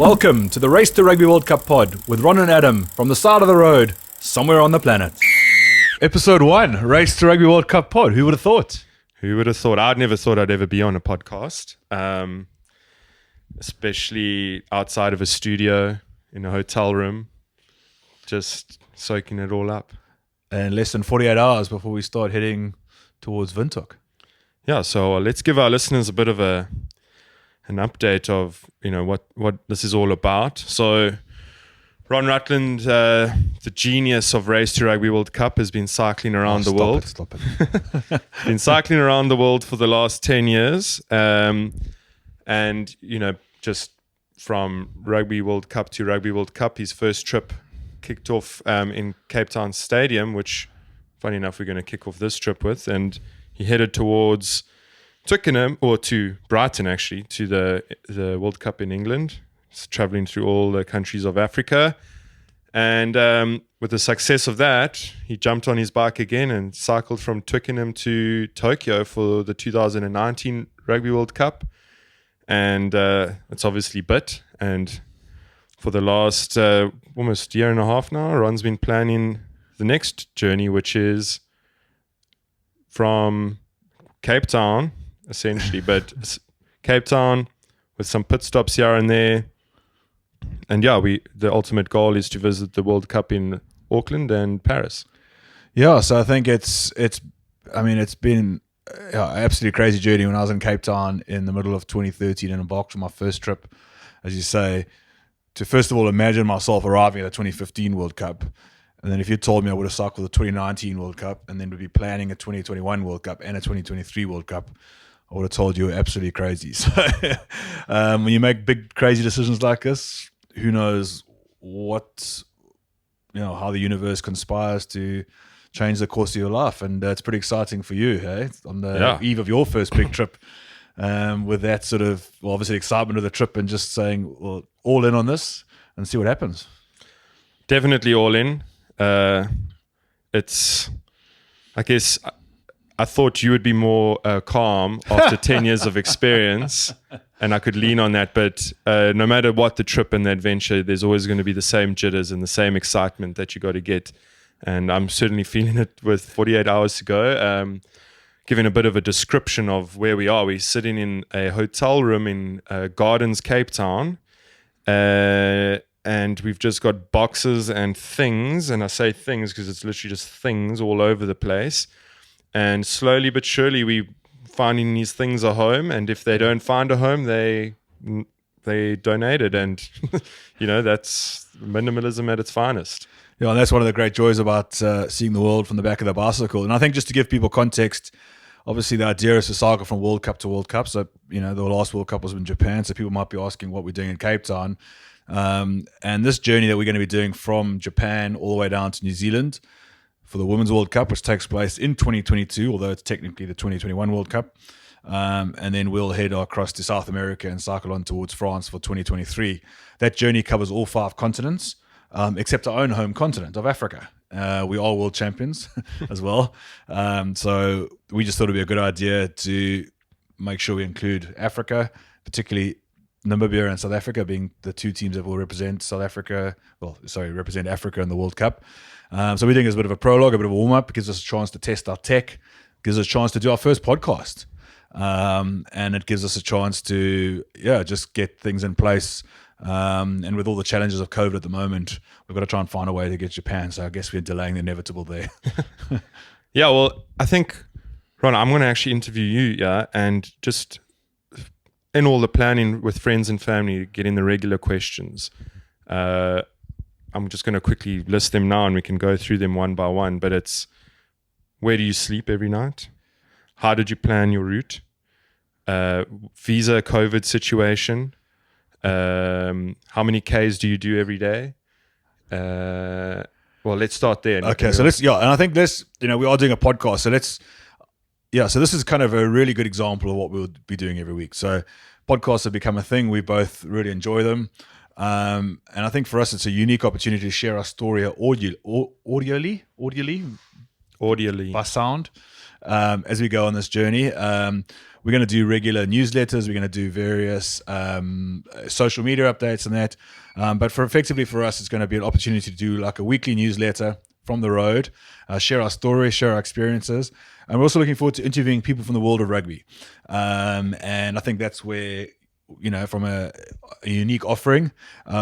Welcome to the Race to Rugby World Cup Pod with Ron and Adam from the side of the road, somewhere on the planet. Episode 1, Race to Rugby World Cup Pod. Who would have thought? Who would have thought? I'd never thought I'd ever be on a podcast, especially outside of a studio, in a hotel room, just soaking it all up. And less than 48 hours before we start heading towards Windhoek. Yeah, so let's give our listeners a bit of an update of what this is all about. So Ron Rutland, the genius of Race to Rugby World Cup, has been cycling around the world. Stop it. Been cycling around the world for the last 10 years. And, just from Rugby World Cup to Rugby World Cup, his first trip kicked off in Cape Town Stadium, which, funny enough, we're going to kick off this trip with. And he headed towards Twickenham, or to Brighton actually, to the World Cup in England. He's traveling through all the countries of Africa. And with the success of that, he jumped on his bike again and cycled from Twickenham to Tokyo for the 2019 Rugby World Cup. And it's obviously bit. And for the last almost year and a half now, Ron's been planning the next journey, which is from Cape Town, essentially, but Cape Town with some pit stops here and there. And yeah, the ultimate goal is to visit the World Cup in Auckland and Paris. Yeah, so I think it's been an absolutely crazy journey. When I was in Cape Town in the middle of 2013 and embarked on my first trip, as you say, to first of all imagine myself arriving at the 2015 World Cup. And then if you told me I would have cycled the 2019 World Cup and then would be planning a 2021 World Cup and a 2023 World Cup, I would have told you absolutely crazy. So when you make big, crazy decisions like this, who knows how the universe conspires to change the course of your life. And it's pretty exciting for you, hey? On the eve of your first big trip, with that sort of, obviously excitement of the trip and just saying, well, all in on this and see what happens. Definitely all in. It's, I guess, I thought you would be more calm after 10 years of experience, and I could lean on that. But no matter what the trip and the adventure, there's always going to be the same jitters and the same excitement that you got to get. And I'm certainly feeling it with 48 hours to go. Giving a bit of a description of where we are. We're sitting in a hotel room in Gardens, Cape Town. And we've just got boxes and things, and I say things because it's literally just things all over the place. And slowly but surely, we finding these things a home. And if they don't find a home, they donate it. And that's minimalism at its finest. Yeah, and that's one of the great joys about seeing the world from the back of the bicycle. And I think just to give people context, obviously the idea is to cycle from World Cup to World Cup. So the last World Cup was in Japan. So people might be asking what we're doing in Cape Town. And this journey that we're going to be doing from Japan all the way down to New Zealand for the Women's World Cup, which takes place in 2022, although it's technically the 2021 World Cup. And then we'll head across to South America and cycle on towards France for 2023. That journey covers all 5 continents, except our own home continent of Africa. We are world champions as well. So we just thought it'd be a good idea to make sure we include Africa, particularly Namibia and South Africa being the 2 teams that will represent Africa in the World Cup. So we're doing as a bit of a prologue, a bit of a warm-up. It gives us a chance to test our tech, gives us a chance to do our first podcast. And it gives us a chance to, just get things in place. And with all the challenges of COVID at the moment, we've got to try and find a way to get Japan. So I guess we're delaying the inevitable there. Yeah, well, I think, Ron, I'm going to actually interview you, and just in all the planning with friends and family, getting the regular questions. I'm just going to quickly list them now and we can go through them one by one. But it's, where do you sleep every night? How did you plan your route? Visa, COVID situation. How many Ks do you do every day? Well, let's start there. Okay, so and I think we are doing a podcast. So this is kind of a really good example of what we'll be doing every week. So podcasts have become a thing. We both really enjoy them. And I think for us, it's a unique opportunity to share our story audially by sound, as we go on this journey. we're going to do regular newsletters. We're going to do various social media updates and that. But effectively for us, it's going to be an opportunity to do like a weekly newsletter from the road, share our stories, share our experiences. And we're also looking forward to interviewing people from the world of rugby. And I think that's where, from a unique offering,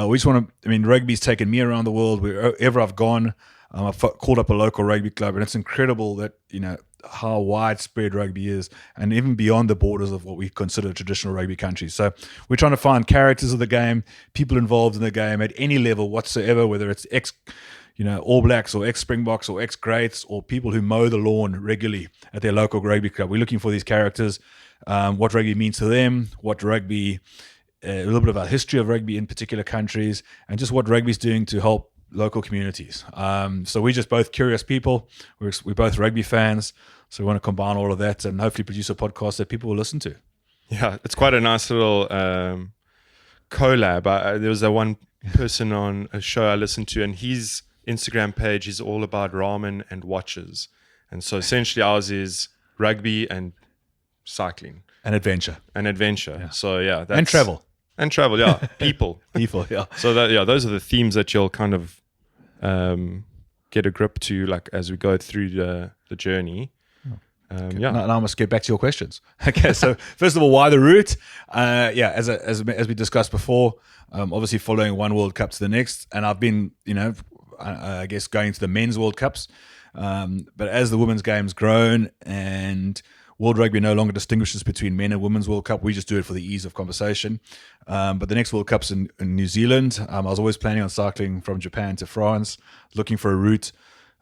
we just want to, rugby's taken me around the world wherever I've gone. I've called up a local rugby club, and it's incredible that, how widespread rugby is, and even beyond the borders of what we consider traditional rugby countries. So we're trying to find characters of the game, people involved in the game at any level whatsoever, whether it's All Blacks or ex-Springboks or ex-Greats or people who mow the lawn regularly at their local rugby club. We're looking for these characters, what rugby means to them, what rugby, a little bit of our history of rugby in particular countries, and just what rugby's doing to help local communities. So we're just both curious people. We're both rugby fans. So we want to combine all of that and hopefully produce a podcast that people will listen to. Yeah, it's quite a nice little collab. There was that one person on a show I listened to, and his Instagram page is all about ramen and watches. And so essentially ours is rugby and cycling. And adventure. Yeah. So yeah. And travel. Yeah. People, yeah. So those are the themes that you'll kind of get a grip to, like, as we go through the journey. Okay. Now I must get back to your questions. Okay, so first of all, why the route? As we discussed before, obviously following one World Cup to the next, and I've been, I guess going to the men's World Cups, but as the women's game's grown and World Rugby no longer distinguishes between men and women's World Cup, we just do it for the ease of conversation. But the next World Cup's in New Zealand. I was always planning on cycling from Japan to France, looking for a route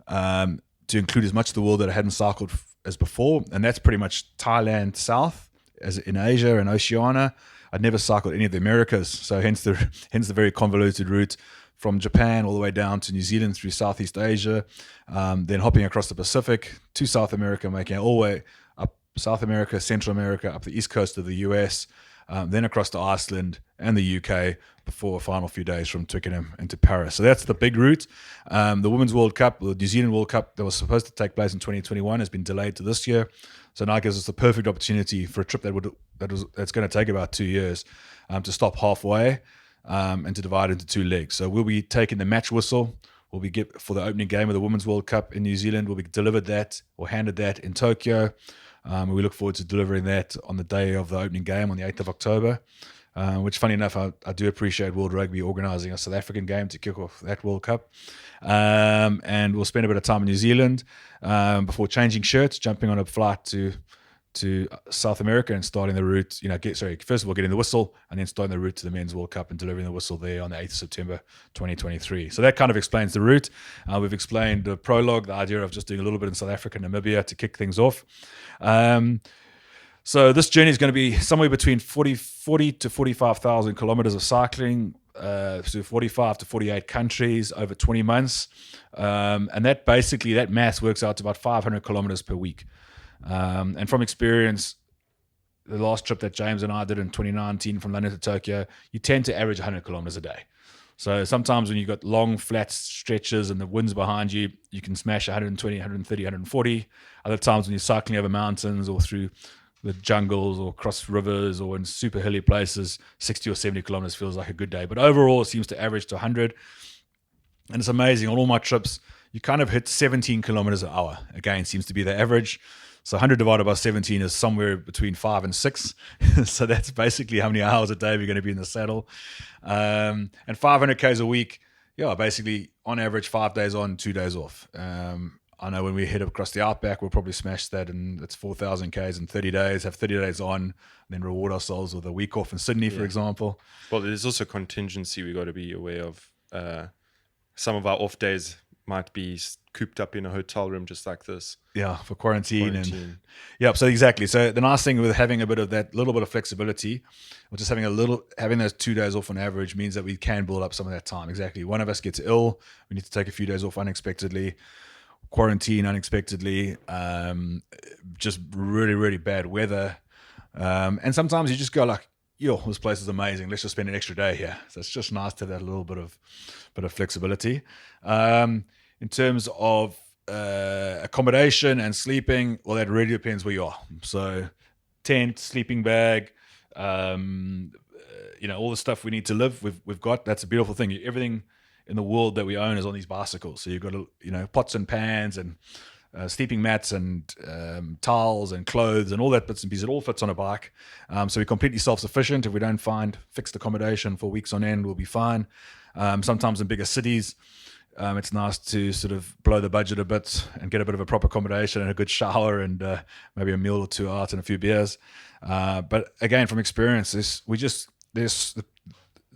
to include as much of the world that I hadn't cycled as before, and that's pretty much Thailand south, as in Asia and Oceania. I'd never cycled any of the Americas, so hence the very convoluted route from Japan all the way down to New Zealand through Southeast Asia, then hopping across the Pacific to South America, making it all the way up South America, Central America, up the east coast of the US, then across to Iceland and the UK before a final few days from Twickenham into Paris. So that's the big route. The Women's World Cup, the New Zealand World Cup that was supposed to take place in 2021 has been delayed to this year. So now it gives us the perfect opportunity for a trip that's going to take about 2 years to stop halfway and to divide into two legs. So we'll be taking the match whistle. We'll be for the opening game of the Women's World Cup in New Zealand. We'll be delivered that or handed that in Tokyo. And we look forward to delivering that on the day of the opening game on the 8th of October, which, funny enough, I do appreciate World Rugby organising a South African game to kick off that World Cup. And we'll spend a bit of time in New Zealand before changing shirts, jumping on a flight to South America and starting the route, first of all, getting the whistle and then starting the route to the Men's World Cup and delivering the whistle there on the 8th of September, 2023. So that kind of explains the route. We've explained the prologue, the idea of just doing a little bit in South Africa and Namibia to kick things off. So this journey is going to be somewhere between 40 to 45,000 kilometers of cycling, so 45 to 48 countries over 20 months. And that math works out to about 500 kilometers per week. And from experience, the last trip that James and I did in 2019 from London to Tokyo, you tend to average 100 kilometers a day. So sometimes when you've got long, flat stretches and the wind's behind you, you can smash 120, 130, 140. Other times when you're cycling over mountains or through the jungles or across rivers or in super hilly places, 60 or 70 kilometers feels like a good day. But overall, it seems to average to 100. And it's amazing. On all my trips, you kind of hit 17 kilometers an hour. Again, seems to be the average. So 100 divided by 17 is somewhere between 5 and 6. So that's basically how many hours a day we're going to be in the saddle. And 500 Ks a week, basically on average 5 days on, 2 days off. I know when we head across the outback, we'll probably smash that, and that's 4,000 Ks in 30 days, have 30 days on, and then reward ourselves with a week off in Sydney, for example. Well, there's also contingency we got to be aware of. Some of our off days might be cooped up in a hotel room just like this. Yeah, for quarantine. So exactly. So the nice thing with having a bit of that little bit of flexibility, or just having those 2 days off on average, means that we can build up some of that time. Exactly. One of us gets ill, we need to take a few days off unexpectedly. Quarantine unexpectedly, just really, really bad weather. And sometimes you just go like, this place is amazing. Let's just spend an extra day here. So it's just nice to have that little bit of flexibility. In terms of accommodation and sleeping, well, that really depends where you are. So tent, sleeping bag, all the stuff we need to live. We've got. That's a beautiful thing. Everything in the world that we own is on these bicycles. So you've got pots and pans and sleeping mats and towels and clothes and all that bits and pieces. It all fits on a bike. So we're completely self-sufficient. If we don't find fixed accommodation for weeks on end, we'll be fine. Sometimes in bigger cities, it's nice to sort of blow the budget a bit and get a bit of a proper accommodation and a good shower and maybe a meal or two out and a few beers. But again, from experience, there's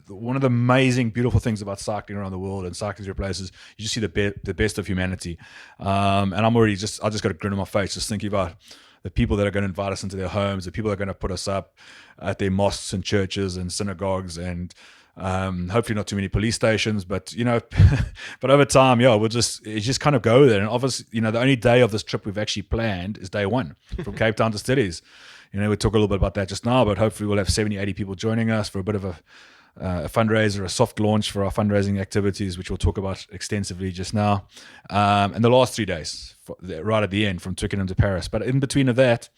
one of the amazing, beautiful things about cycling around the world and cycling through places, you just see the best of humanity. And I just got a grin on my face just thinking about the people that are going to invite us into their homes, the people that are going to put us up at their mosques and churches and synagogues and hopefully not too many police stations, but but over time, we'll just kind of go there. And obviously, the only day of this trip we've actually planned is day one from Cape Town to Stillies. We'll talk a little bit about that just now, but hopefully we'll have 70, 80 people joining us for a bit of a fundraiser, a soft launch for our fundraising activities, which we'll talk about extensively just now. And the last 3 days, right at the end, from Twickenham to Paris. But in between of that,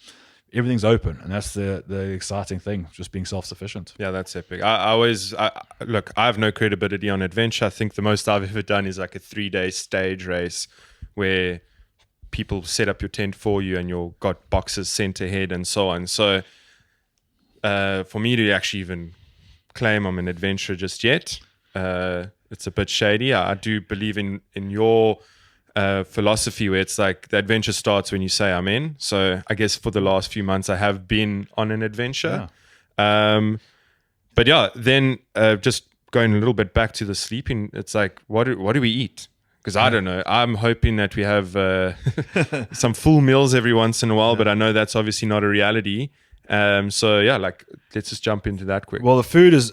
everything's open, and that's the exciting thing, just being self-sufficient. Yeah, that's epic. I have no credibility on adventure. I think the most I've ever done is like a 3-day stage race where people set up your tent for you and you've got boxes sent ahead and so on. So for me to actually even claim I'm an adventurer just yet, it's a bit shady. I do believe in your philosophy where it's like the adventure starts when you say I'm in. So I guess for the last few months I have been on an adventure. But then just going a little bit back to the sleeping, it's like what do we eat? Because I don't know. I'm hoping that we have some full meals every once in a while, but I know that's obviously not a reality. Let's just jump into that quick. Well, the food is,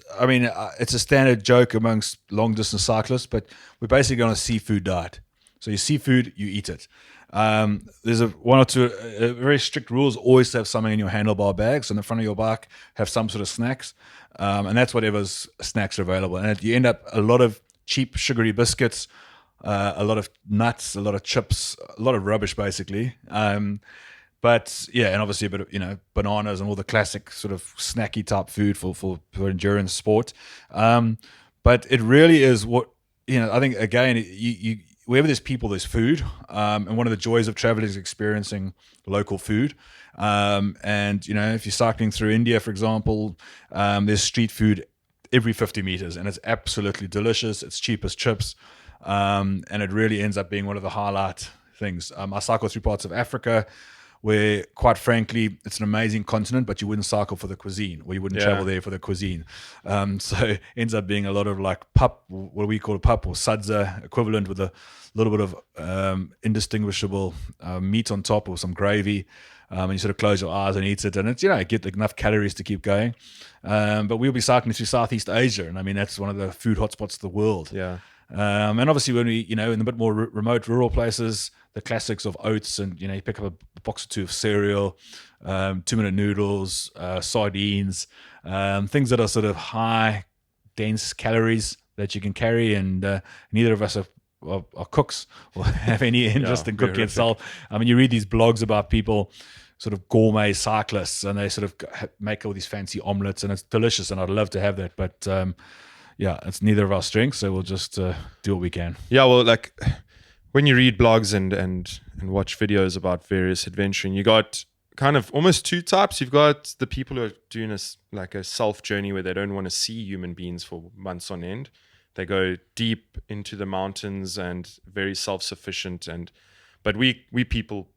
it's a standard joke amongst long distance cyclists, but we're basically on a seafood diet. So you seafood, you eat it. There's one or two very strict rules. Always have something in your handlebar bags on the front of your bike. Have some sort of snacks, and that's whatever's snacks are available. And you end up a lot of cheap sugary biscuits, a lot of nuts, a lot of chips, a lot of rubbish basically. But yeah, and obviously a bit of bananas and all the classic sort of snacky type food for endurance sport. But it really is what I think. Again, you wherever there's people, there's food. And one of the joys of traveling is experiencing local food. And if you're cycling through India, for example, there's street food every 50 meters, and it's absolutely delicious. It's cheap as chips, and it really ends up being one of the highlight things. I cycle through parts of Africa where, quite frankly, it's an amazing continent, but you wouldn't cycle for the cuisine, or you wouldn't travel there for the cuisine. So it ends up being a lot of like pup, what we call a pup, or sadza equivalent, with a little bit of indistinguishable meat on top or some gravy. And you sort of close your eyes and eat it, and it's get enough calories to keep going. But we'll be cycling through Southeast Asia, and that's one of the food hotspots of the world. Yeah. And obviously when we, in the bit more remote rural places, the classics of oats and, you pick up a box or two of cereal, 2-minute noodles, sardines, things that are sort of high, dense calories that you can carry. And neither of us are cooks or have any interest in cooking itself. You read these blogs about people, sort of gourmet cyclists, and they sort of make all these fancy omelets, and it's delicious, and I'd love to have that. But it's neither of our strengths, so we'll just do what we can. Yeah, well, like when you read blogs and watch videos about various adventuring, you got kind of almost two types. You've got the people who are doing a self journey where they don't want to see human beings for months on end. They go deep into the mountains and very self-sufficient. But we people,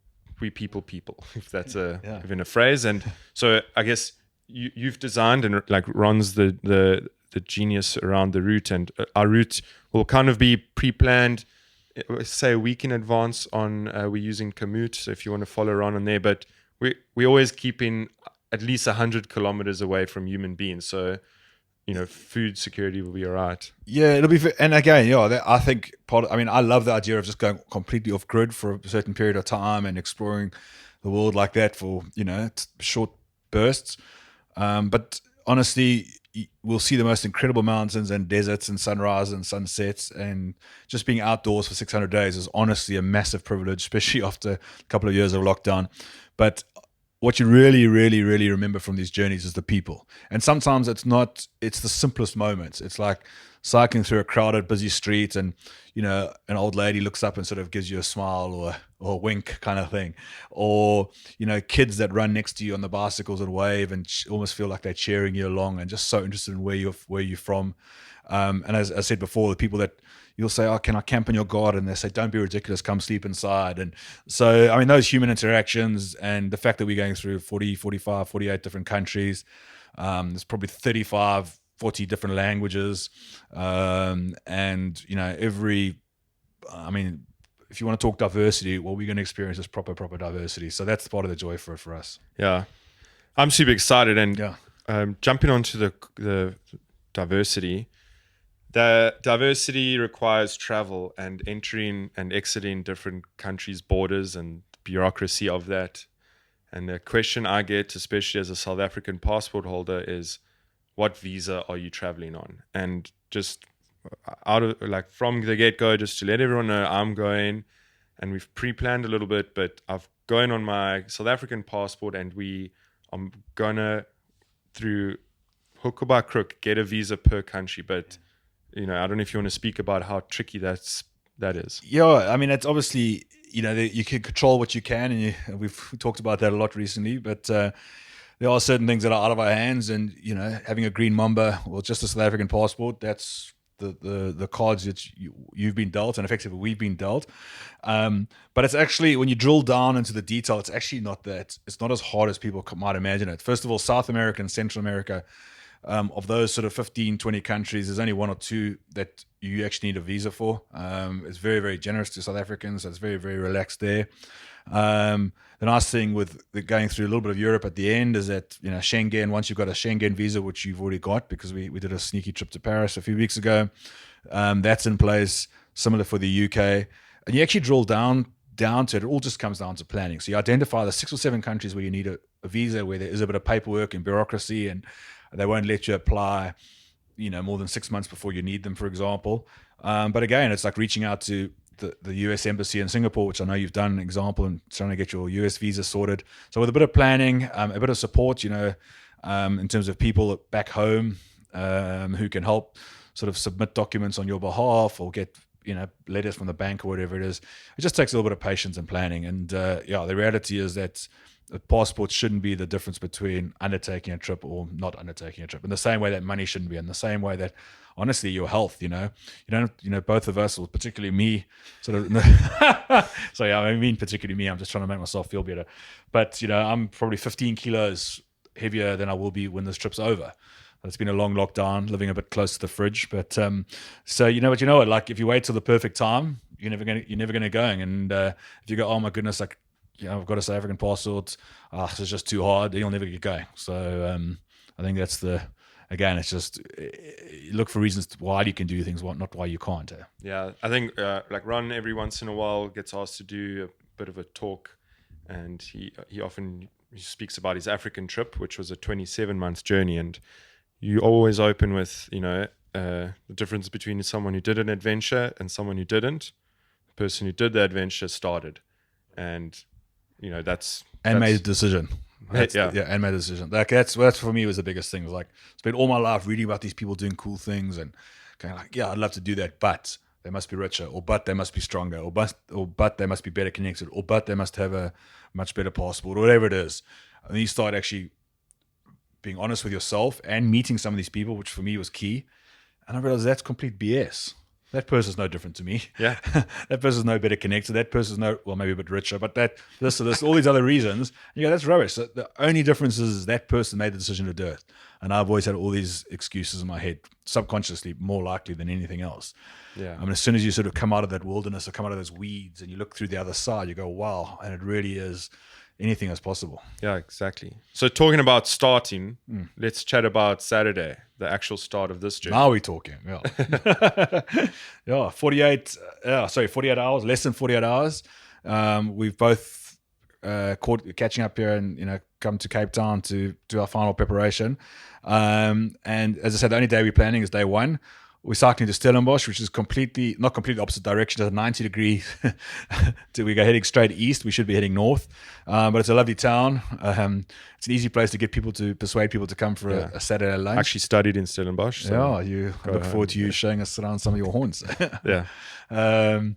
if that's even a phrase. And so I guess you've designed, and like Ron's the genius around the route, and our route will kind of be pre-planned, say a week in advance. We're using Komoot, so if you want to follow Ron on there, but we always keeping at least 100 kilometers away from human beings, so food security will be all right. Yeah, it'll be. And again, I think I love the idea of just going completely off grid for a certain period of time and exploring the world like that for short bursts. But honestly, we'll see the most incredible mountains and deserts and sunrises and sunsets, and just being outdoors for 600 days is honestly a massive privilege, especially after a couple of years of lockdown. But what you really, really, really remember from these journeys is the people. And sometimes it's the simplest moments. It's like cycling through a crowded, busy street and, an old lady looks up and sort of gives you a smile or a wink kind of thing. Or, kids that run next to you on the bicycles and wave and almost feel like they're cheering you along and just so interested in where you're from. And as I said before, the people that you'll say, oh, can I camp in your garden? And they say, don't be ridiculous, come sleep inside. And so, I mean, those human interactions and the fact that we're going through 40, 45, 48 different countries, there's probably 35, 40 different languages. And, if you want to talk diversity, well, we're going to experience this proper diversity. So that's part of the joy for us. Yeah. I'm super excited. And jumping onto the diversity, the diversity requires travel and entering and exiting different countries' borders and bureaucracy of that. And the question I get, especially as a South African passport holder, is what visa are you traveling on? And just from the get-go, just to let everyone know I'm going, and we've pre-planned a little bit, but I've going on my South African passport, and I'm gonna, through hook or by crook, get a visa per country. But I don't know if you want to speak about how tricky that is. Yeah, I mean, it's obviously, you can control what you can, and we've talked about that a lot recently, but there are certain things that are out of our hands, and, having a green mamba or just a South African passport, that's the cards that you've been dealt, and effectively we've been dealt. But it's actually, when you drill down into the detail, it's actually it's not as hard as people might imagine it. First of all, South America and Central America, of those sort of 15, 20 countries, there's only one or two that you actually need a visa for. It's very, very generous to South Africans. So it's very, very relaxed there. The nice thing with going through a little bit of Europe at the end is that, Schengen, once you've got a Schengen visa, which you've already got because we did a sneaky trip to Paris a few weeks ago, that's in place, similar for the UK. And you actually drill down to it. It all just comes down to planning. So you identify the 6 or 7 countries where you need a visa, where there is a bit of paperwork and bureaucracy, and they won't let you apply, more than 6 months before you need them, for example. But again, it's like reaching out to the US Embassy in Singapore, which I know you've done an example, and trying to get your US visa sorted. So with a bit of planning, a bit of support, in terms of people back home who can help sort of submit documents on your behalf or get, letters from the bank or whatever it is. It just takes a little bit of patience and planning. And the reality is that a passport shouldn't be the difference between undertaking a trip or not undertaking a trip. In the same way that money shouldn't be, in the same way that, honestly, your health, both of us, or particularly me, sort of. So yeah, I mean, particularly me. I'm just trying to make myself feel better. But I'm probably 15 kilos heavier than I will be when this trip's over. It's been a long lockdown, living a bit close to the fridge. But so what, like if you wait till the perfect time, you're never gonna go. And if you go, oh my goodness, like, I've got a South African passport, this is just too hard, you'll never get going. So I think that's it's just look for reasons why you can do things, not why you can't. Yeah, I think like Ron every once in a while gets asked to do a bit of a talk, and he often speaks about his African trip, which was a 27-month journey, and you always open with the difference between someone who did an adventure and someone who didn't. The person who did the adventure started, and that's made a decision. And made a decision. Like that's for me was the biggest thing. It was like, spent all my life reading about these people doing cool things and going like, yeah, I'd love to do that, but they must be richer, or but they must be stronger, or but they must be better connected, or but they must have a much better passport, or whatever it is. And then you start actually being honest with yourself and meeting some of these people, which for me was key. And I realized that's complete BS. That person's no different to me. Yeah. That person's no better connected. That person's maybe a bit richer, but this, all these other reasons, that's rubbish. So the only difference is that person made the decision to do it. And I've always had all these excuses in my head, subconsciously, more likely than anything else. Yeah. I mean, as soon as you sort of come out of that wilderness or come out of those weeds and you look through the other side, you go, wow. And it really is, anything is possible. Yeah, exactly. So talking about starting, let's chat about Saturday, the actual start of this journey. Now we're talking. Yeah. 48 hours, less than 48 hours. We've both catching up here and, come to Cape Town to do our final preparation. And as I said, the only day we're planning is day one. we're cycling to Stellenbosch, which is not completely opposite direction. It's a 90-degree. We go heading straight east. We should be heading north, but it's a lovely town. It's an easy place to persuade people to come for a Saturday lunch. Actually studied in Stellenbosch. So I look forward to you showing us around some of your haunts. Yeah. And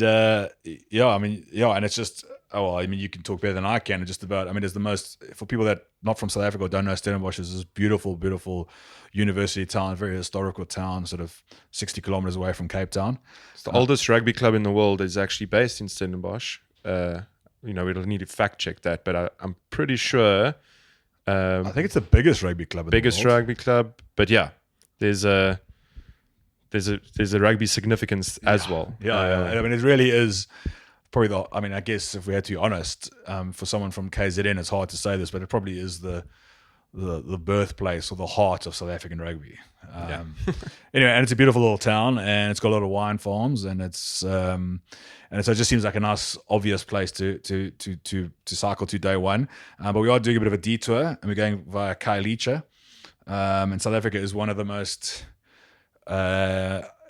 it's just. Oh, well, I mean, you can talk better than I can. Just about, I mean, it's the most, for people that not from South Africa or don't know, Stellenbosch is this beautiful, beautiful university town, very historical town, sort of 60 kilometers away from Cape Town. It's the oldest rugby club in the world is actually based in Stellenbosch. We'll need to fact check that, but I'm pretty sure. I think it's the biggest rugby club in the world. Biggest rugby club, but yeah, there's a rugby significance as well. Yeah, I mean, it really is. Probably I guess if we had to be honest, for someone from KZN, it's hard to say this, but it probably is the birthplace or the heart of South African rugby. Anyway, and it's a beautiful little town, and it's got a lot of wine farms, and so it just seems like a nice, obvious place to cycle to day one. But we are doing a bit of a detour, and we're going via Khayelitsha. And South Africa is one of the most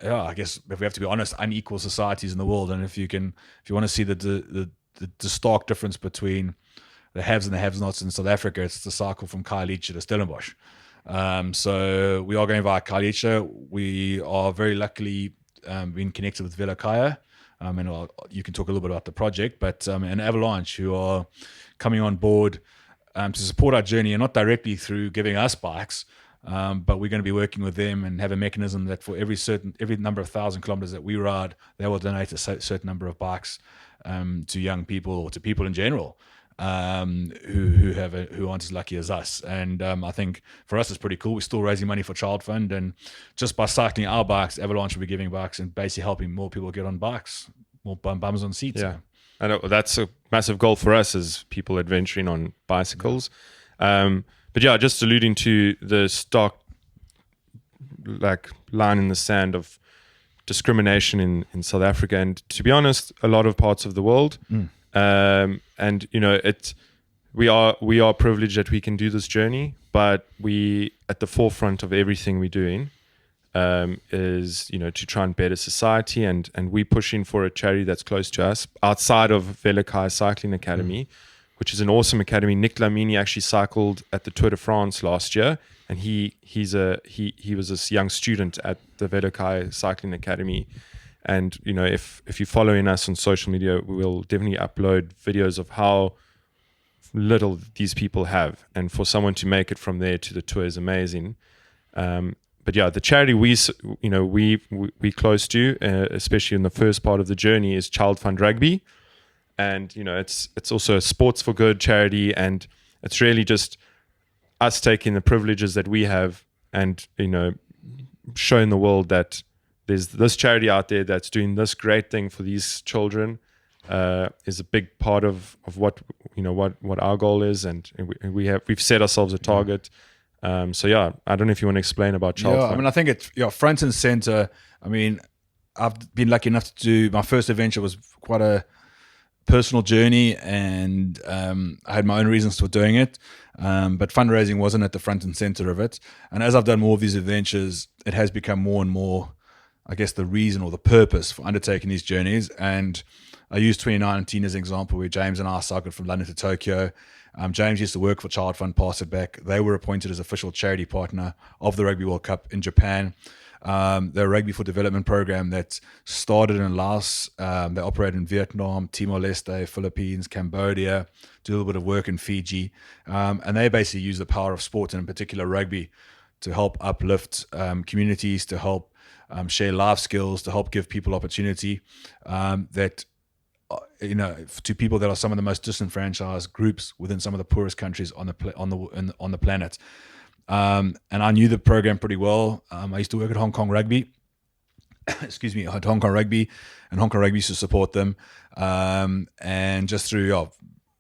I guess if we have to be honest, unequal societies in the world. And if you want to see the stark difference between the haves and the have-nots in South Africa, it's the cycle from Khayelitsha to Stellenbosch. So we are going via Khayelitsha. We are very luckily being connected with Velakaya. And you can talk a little bit about the project, but and Avalanche, who are coming on board to support our journey, and not directly through giving us bikes, but we're going to be working with them and have a mechanism that for every number of 1,000 kilometers that we ride, they will donate a certain number of bikes to young people or to people in general who aren't as lucky as us. And I think for us it's pretty cool. We're still raising money for Child Fund, and just by cycling our bikes, Avalanche will be giving bikes and basically helping more people get on bikes, more bums on seats. Yeah, I know that's a massive goal for us as people adventuring on bicycles. But yeah, just alluding to the stark line in the sand of discrimination in South Africa, and to be honest, a lot of parts of the world. And we are privileged that we can do this journey, but we at the forefront of everything we're doing is to try and better society, and we pushing for a charity that's close to us outside of Velakaya Cycling Academy. Which is an awesome academy. Nick Lamini actually cycled at the Tour de France last year, and he was this young student at the Velakaya Cycling Academy. And if you're following us on social media, we will definitely upload videos of how little these people have, and for someone to make it from there to the tour is amazing. But yeah, the charity we close to, especially in the first part of the journey, is Child Fund Rugby. And it's also a sports for good charity, and it's really just us taking the privileges that we have and showing the world that there's this charity out there that's doing this great thing for these children. Is a big part of what our goal is, and we've set ourselves a target. So yeah, I don't know if you want to explain about Child Fund. I mean, I think it's front and center. I mean, I've been lucky enough to do my first adventure was quite a personal journey, and I had my own reasons for doing it, but fundraising wasn't at the front and center of it. And as I've done more of these adventures, it has become more and more, I guess, the reason or the purpose for undertaking these journeys. And I use 2019 as an example, where James and I cycled from London to Tokyo. James used to work for Child Fund, passed it back. They were appointed as official charity partner of the Rugby World Cup in Japan. They're a Rugby for Development program that started in Laos. They operate in Vietnam, Timor-Leste, Philippines, Cambodia, do a little bit of work in Fiji. And they basically use the power of sport, and in particular rugby, to help uplift communities, to help share life skills, to help give people opportunity to people that are some of the most disenfranchised groups within some of the poorest countries on the planet. And I knew the program pretty well. I used to work at Hong Kong Rugby. Excuse me, at Hong Kong Rugby, and Hong Kong Rugby used to support them. And just through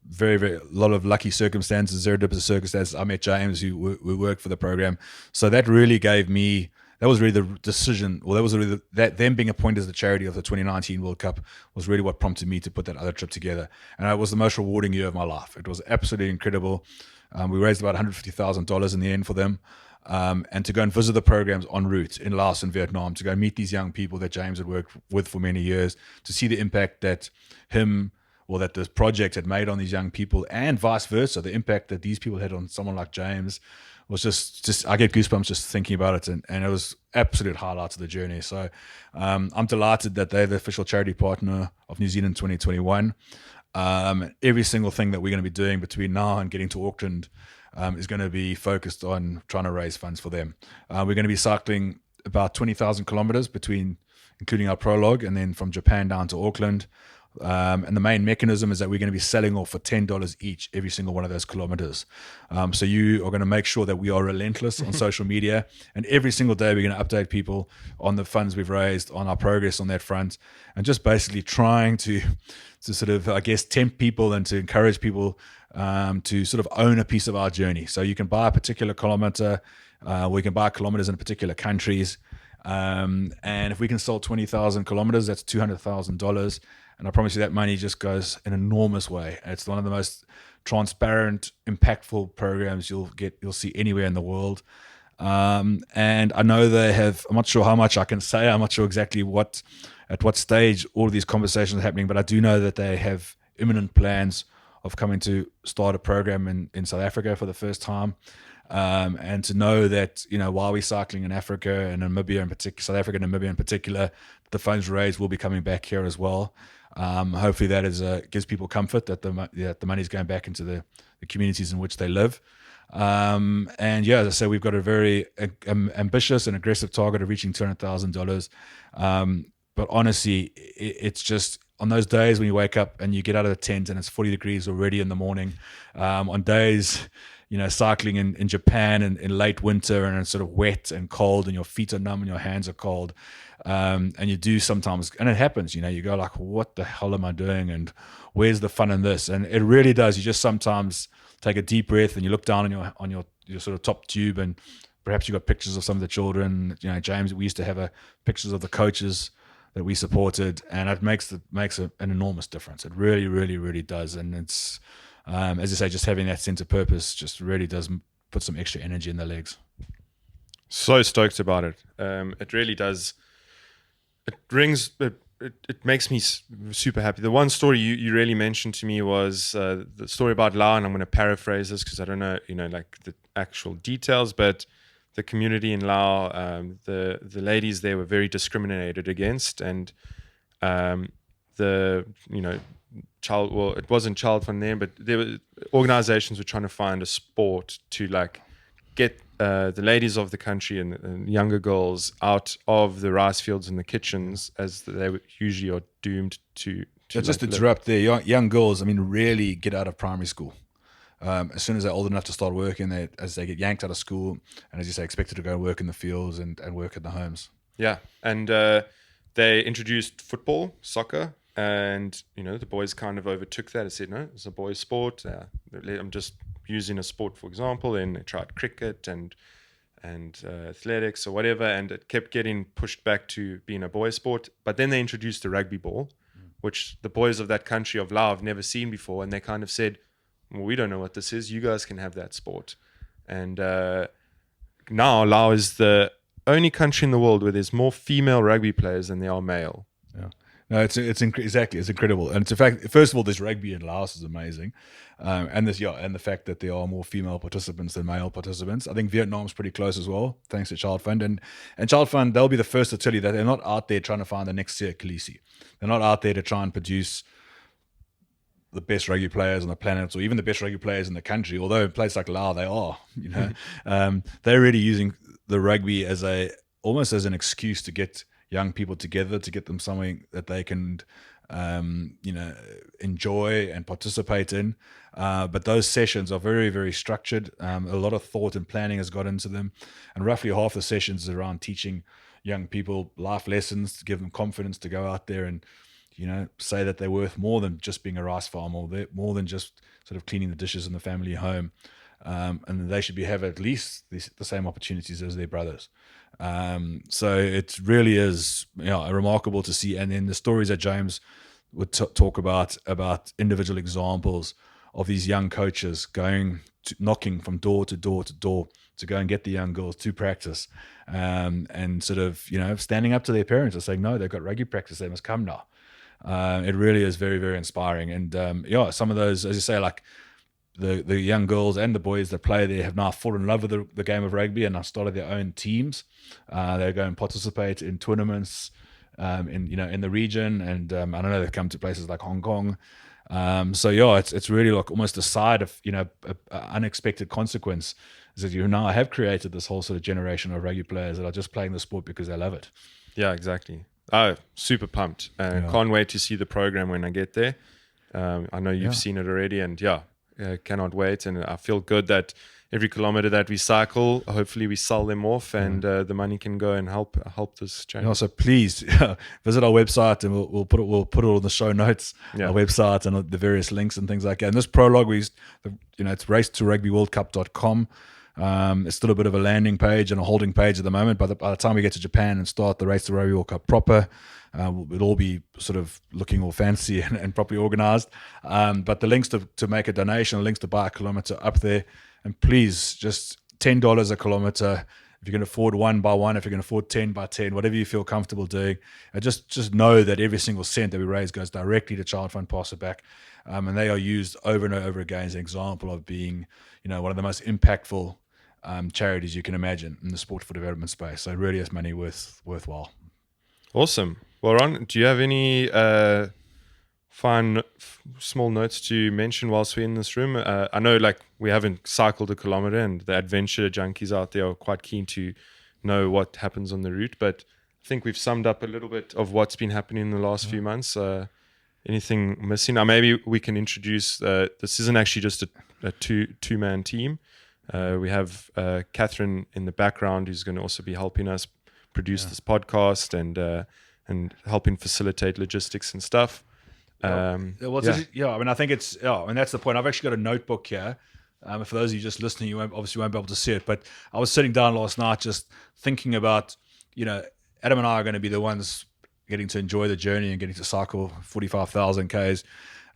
very, very a lot of lucky circumstances, serendipitous circumstances, I met James, who worked for the program. So that really gave me. That was really the decision, or that was really them being appointed as the charity of the 2019 World Cup was really what prompted me to put that other trip together. And it was the most rewarding year of my life. It was absolutely incredible. We raised about $150,000 in the end for them. and to go and visit the programs en route in Laos and Vietnam, to go meet these young people that James had worked with for many years, to see the impact that that this project had made on these young people, and vice versa, the impact that these people had on someone like James was just I get goosebumps just thinking about it, and it was absolute highlights of the journey. So I'm delighted that they're the official charity partner of New Zealand 2021. Every single thing that we're going to be doing between now and getting to Auckland is going to be focused on trying to raise funds for them. We're going to be cycling about 20,000 kilometers including our prologue, and then from Japan down to Auckland. And the main mechanism is that we're going to be selling off for $10 each every single one of those kilometers. So you are going to make sure that we are relentless on social media, and every single day we're going to update people on the funds we've raised, on our progress on that front, and just basically trying to sort of, I guess, tempt people and to encourage people to sort of own a piece of our journey. So you can buy a particular kilometer, we can buy kilometers in particular countries, and if we can sell 20,000 kilometers, that's $200,000. And I promise you that money just goes an enormous way. It's one of the most transparent, impactful programs you'll see anywhere in the world. And I know they have, I'm not sure how much I can say, I'm not sure exactly at what stage all of these conversations are happening, but I do know that they have imminent plans of coming to start a program in South Africa for the first time. And to know that, while we're cycling in Africa and Namibia in particular, South Africa and Namibia in particular, the funds raised will be coming back here as well. Hopefully that gives people comfort that the money is going back into the communities in which they live. And yeah, as I said, we've got a very ambitious and aggressive target of reaching $200,000. But honestly, it's just on those days when you wake up and you get out of the tent and it's 40 degrees already in the morning, on days, cycling in Japan in late winter, and it's sort of wet and cold and your feet are numb and your hands are cold. And you do sometimes, and it happens, you go like, what the hell am I doing? And where's the fun in this? And it really does. You just sometimes take a deep breath and you look down on your sort of top tube, and perhaps you got pictures of some of the children. James, we used to have pictures of the coaches that we supported, and it makes an enormous difference. It really, really, really does. And it's, as I say, just having that sense of purpose just really does put some extra energy in the legs. So stoked about it. It really does. It makes me super happy. The one story you really mentioned to me was the story about Laos, and I'm going to paraphrase this because I don't know, like the actual details, but the community in Laos, the ladies there were very discriminated against, and child, well, it wasn't child from there, but organizations were trying to find a sport to like get the ladies of the country and younger girls out of the rice fields and the kitchens, as they usually are doomed to just interrupt there. Young girls, really get out of primary school. As soon as they're old enough to start working, as they get yanked out of school, and as you say, expected to go work in the fields and work in the homes. Yeah, and they introduced football, soccer, and the boys kind of overtook that and said, no, it's a boys' sport. I'm just using a sport, for example, and they tried cricket and athletics or whatever, and it kept getting pushed back to being a boys' sport. But then they introduced the rugby ball, which the boys of that country of Laos have never seen before, and they kind of said, well, we don't know what this is. You guys can have that sport. And now Laos is the only country in the world where there's more female rugby players than there are male. Yeah. No, it's incredible, and it's in fact, first of all, this rugby in Laos is amazing, and the fact that there are more female participants than male participants. I think Vietnam's pretty close as well, thanks to Child Fund, and Child Fund, they'll be the first to tell you that they're not out there trying to find the next Siya Kolisi. They're not out there to try and produce the best rugby players on the planet, or even the best rugby players in the country. Although in places like Laos, they are. They're really using the rugby almost as an excuse to get young people together, to get them something that they can, enjoy and participate in. But those sessions are very, very structured. A lot of thought and planning has got into them. And roughly half the sessions is around teaching young people life lessons, to give them confidence to go out there and, say that they're worth more than just being a rice farmer, or more than just sort of cleaning the dishes in the family home. And they should have at least the same opportunities as their brothers. So it really is remarkable to see. And then the stories that James would talk about individual examples of these young coaches knocking from door to door to door to go and get the young girls to practice, and sort of, standing up to their parents and saying, no, they've got rugby practice, they must come now. It really is very, very inspiring. And some of those, as you say, like the young girls and the boys that play there have now fallen in love with the game of rugby and have started their own teams. They go and participate in tournaments in the region, and I don't know, they've come to places like Hong Kong. It's really like almost a side of a unexpected consequence is that you now have created this whole sort of generation of rugby players that are just playing the sport because they love it. Yeah, exactly. Oh, super pumped. Can't wait to see the program when I get there. I know you've seen it already, and cannot wait. And I feel good that every kilometer that we cycle, hopefully we sell them off, and the money can go and help this change. So please visit our website, and we'll put it all in the show notes. Our website and the various links and things like that. And this prologue, it's RaceToRugbyWorldCup.com. It's still a bit of a landing page and a holding page at the moment. By the time we get to Japan and start the Race to Rugby World Cup proper, it'll all be sort of looking all fancy and properly organized. But the links to make a donation, links to buy a kilometer up there. And please, just $10 a kilometer. If you can afford 1 by 1, if you can afford 10 by 10, whatever you feel comfortable doing, just know that every single cent that we raise goes directly to Child Fund Pass It Back. And they are used over and over again as an example of being, one of the most impactful charities you can imagine in the sport for development space. So it really is money worthwhile. Awesome. Well, Ron, do you have any fun small notes to mention whilst we're in this room? I know we haven't cycled a kilometer, and the adventure junkies out there are quite keen to know what happens on the route, but I think we've summed up a little bit of what's been happening in the last few months. Anything missing? Now maybe we can introduce, this isn't actually just a two-man team. We have Catherine in the background, who's going to also be helping us produce this podcast and helping facilitate logistics and stuff. I think it's that's the point. I've actually got a notebook here. For those of you just listening, you won't be able to see it, but I was sitting down last night just thinking about, Adam and I are going to be the ones getting to enjoy the journey and getting to cycle 45,000 Ks.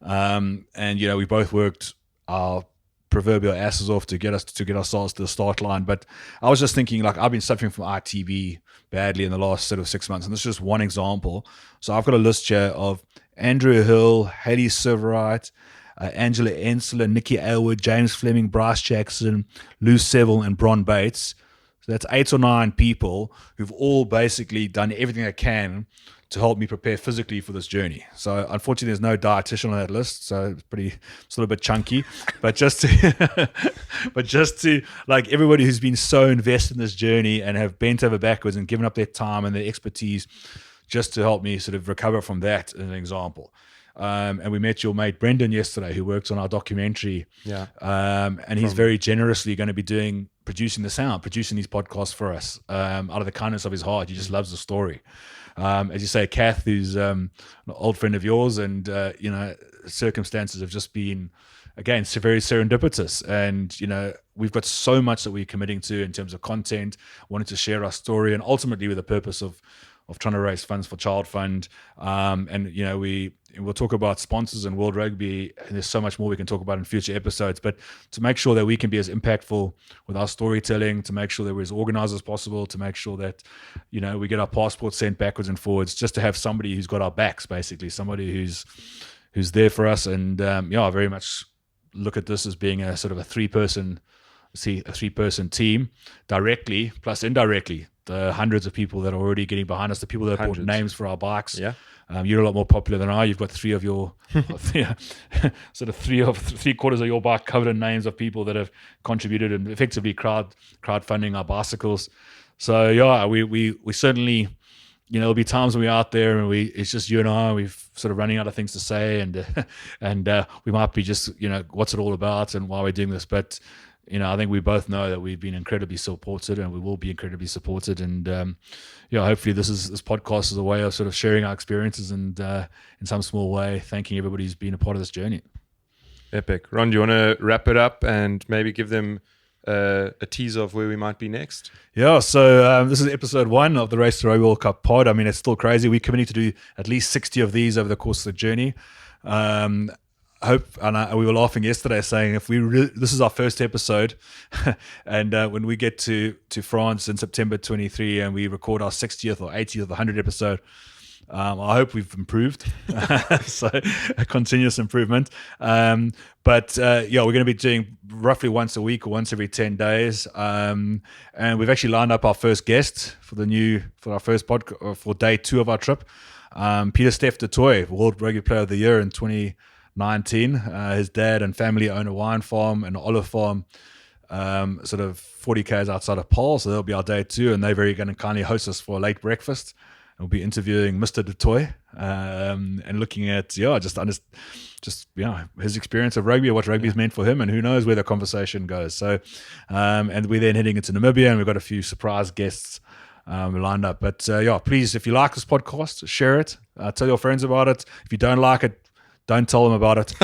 And we both worked our proverbial asses off to get ourselves to the start line. But I was just thinking, I've been suffering from ITB badly in the last sort of 6 months, and this is just one example. So I've got a list here of Andrew Hill, Haley Silverite, Angela Ensler, Nikki Aylward, James Fleming, Bryce Jackson, Lou Seville, and Bron Bates. So that's 8 or 9 people who've all basically done everything they can to help me prepare physically for this journey. So unfortunately, there's no dietitian on that list, so it's a little bit chunky. But just to everybody who's been so invested in this journey and have bent over backwards and given up their time and their expertise just to help me sort of recover from that, as an example. And we met your mate Brendan yesterday, who works on our documentary. And he's very generously going to be producing these podcasts for us out of the kindness of his heart. He just loves the story. As you say, Kath, who's an old friend of yours, and circumstances have just been, again, very serendipitous. And we've got so much that we're committing to in terms of content, wanting to share our story, and ultimately with the purpose of trying to raise funds for Child Fund. We'll talk about sponsors and World Rugby, and there's so much more we can talk about in future episodes. But to make sure that we can be as impactful with our storytelling, to make sure that we're as organized as possible, to make sure that we get our passports sent backwards and forwards, just to have somebody who's got our backs, basically somebody who's there for us. And I very much look at this as being a sort of a three-person team, directly plus indirectly. The hundreds of people that are already getting behind us, the people that have bought names for our bikes. You're a lot more popular than I. You've got 3 of your sort of 3/4 of your bike covered in names of people that have contributed and effectively crowdfunding our bicycles. So we certainly, there'll be times when we're out there and it's just you and I, we're sort of running out of things to say, and we might be just what's it all about and why we're doing this, but I think we both know that we've been incredibly supported, and we will be incredibly supported. And hopefully this podcast is a way of sort of sharing our experiences and in some small way thanking everybody who's been a part of this journey. Epic. Ron, do you want to wrap it up and maybe give them a teaser of where we might be next? So this is episode 1 of the Race to Rugby World Cup pod. I mean, it's still crazy. We're committing to do at least 60 of these over the course of the journey. hope, and we were laughing yesterday saying if this is our first episode, and when we get to France in September 23 and we record our 60th or 80th or 100th episode, I hope we've improved. So a continuous improvement. But we're going to be doing roughly once a week or once every 10 days. And we've actually lined up our first guest for our first podcast for day 2 of our trip. Pieter-Steph du Toit, World Rugby Player of the Year in 2019. His dad and family own a wine farm and an olive farm, sort of 40 k's outside of Paarl. So that'll be our day 2, and they're very going to kindly host us for a late breakfast. We'll be interviewing Mr. du Toit and looking at his experience of rugby, what rugby is meant for him, and who knows where the conversation goes. So, and we're then heading into Namibia, and we've got a few surprise guests lined up. But please, if you like this podcast, share it. Tell your friends about it. If you don't like it, don't tell them about it.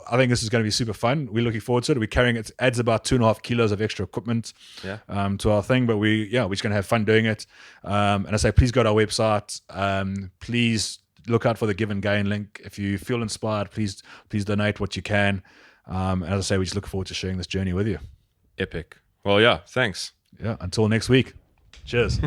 I think this is going to be super fun. We're looking forward to it. We're carrying it. Adds about 2.5 kilos of extra equipment to our thing. But we're just going to have fun doing it. And I say, please go to our website. Please look out for the Give and Gain link. If you feel inspired, please donate what you can. And as I say, we just look forward to sharing this journey with you. Epic. Well, yeah, thanks. Yeah, until next week. Cheers.